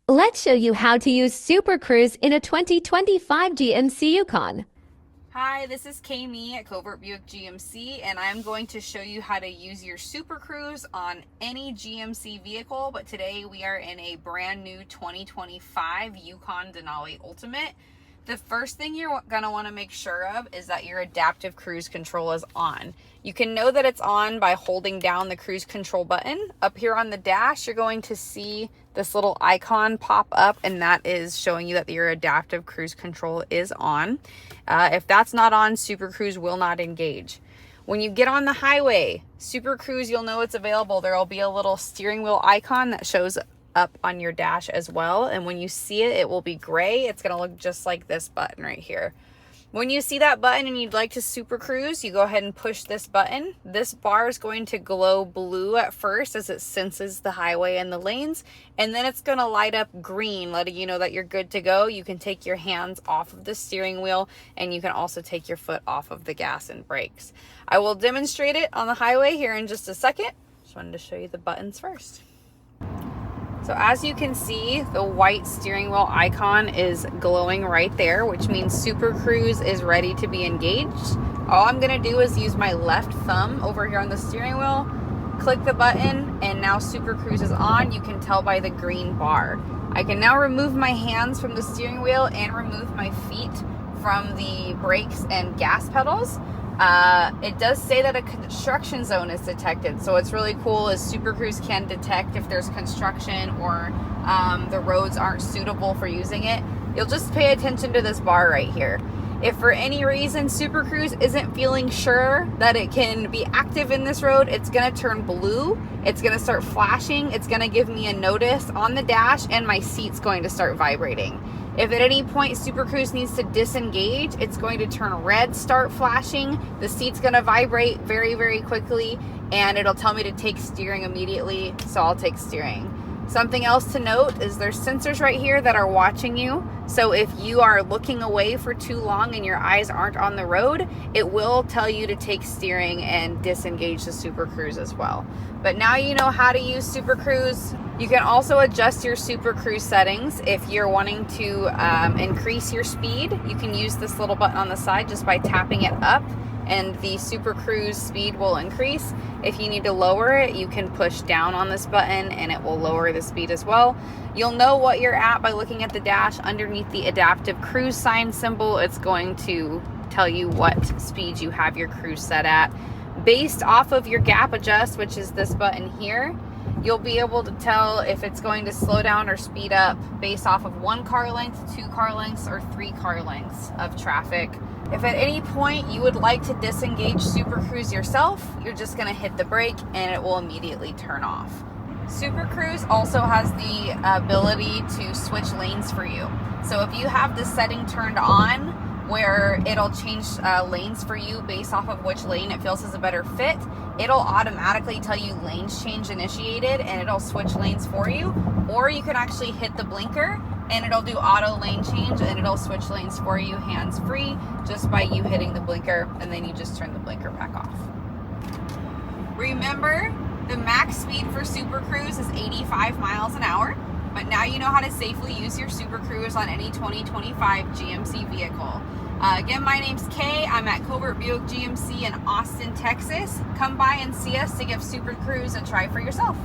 Let's show you how to use Super Cruise in a 2025 GMC Yukon. Hi, this is Kami at Covert Buick GMC, and I'm going to show you how to use your Super Cruise on any GMC vehicle, but today we are in a brand new 2025 Yukon Denali Ultimate. The first thing you're going to want to make sure of is that your adaptive cruise control is on. You can know that it's on by holding down the cruise control button. Up here on the dash, you're going to see this little icon pop up, and that is showing you that your adaptive cruise control is on. If that's not on, Super Cruise will not engage. When you get on the highway, Super Cruise, you'll know it's available. There will be a little steering wheel icon that shows up on your dash as well, and when you see it, it will be gray. It's going to look just like this button right here. When you see that button and you'd like to Super Cruise, you go ahead and push this button. This bar is going to glow blue at first as it senses the highway and the lanes, and then it's going to light up green, letting you know that you're good to go. You can take your hands off of the steering wheel, and you can also take your foot off of the gas and brakes. I will demonstrate it on the highway here in just a second. Just wanted to show you the buttons first. So as you can see, the white steering wheel icon is glowing right there, which means Super Cruise is ready to be engaged. All I'm gonna do is use my left thumb over here on the steering wheel, click the button, and now Super Cruise is on. You can tell by the green bar. I can now remove my hands from the steering wheel and remove my feet from the brakes and gas pedals. It does say that a construction zone is detected, so what's really cool is Super Cruise can detect if there's construction or the roads aren't suitable for using it. You'll just pay attention to this bar right here. If for any reason Super Cruise isn't feeling sure that it can be active in this road, it's going to turn blue, it's going to start flashing, it's going to give me a notice on the dash, and my seat's going to start vibrating. If at any point Super Cruise needs to disengage, it's going to turn red, start flashing, the seat's going to vibrate very, very quickly, and it'll tell me to take steering immediately, so I'll take steering. Something else to note is there's sensors right here that are watching you. So if you are looking away for too long and your eyes aren't on the road, it will tell you to take steering and disengage the Super Cruise as well. But now you know how to use Super Cruise. You can also adjust your Super Cruise settings. If you're wanting to increase your speed, you can use this little button on the side just by tapping it up, and the Super Cruise speed will increase. If you need to lower it, you can push down on this button and it will lower the speed as well. You'll know what you're at by looking at the dash. Underneath the adaptive cruise sign symbol, it's going to tell you what speed you have your cruise set at. Based off of your gap adjust, which is this button here, you'll be able to tell if it's going to slow down or speed up based off of 1 car length, 2 car lengths, or 3 car lengths of traffic. If at any point you would like to disengage Super Cruise yourself, you're just going to hit the brake and it will immediately turn off. Super Cruise also has the ability to switch lanes for you. So if you have this setting turned on where it'll change lanes for you based off of which lane it feels is a better fit, it'll automatically tell you lanes change initiated and it'll switch lanes for you. Or you can actually hit the blinker and it'll do auto lane change and it'll switch lanes for you hands free just by you hitting the blinker, and then you just turn the blinker back off. Remember, the max speed for Super Cruise is 85 miles an hour, but now you know how to safely use your Super Cruise on any 2025 GMC vehicle. Again, my name's Kay. I'm at Covert Buick GMC in Austin, Texas. Come by and see us to give Super Cruise a try for yourself.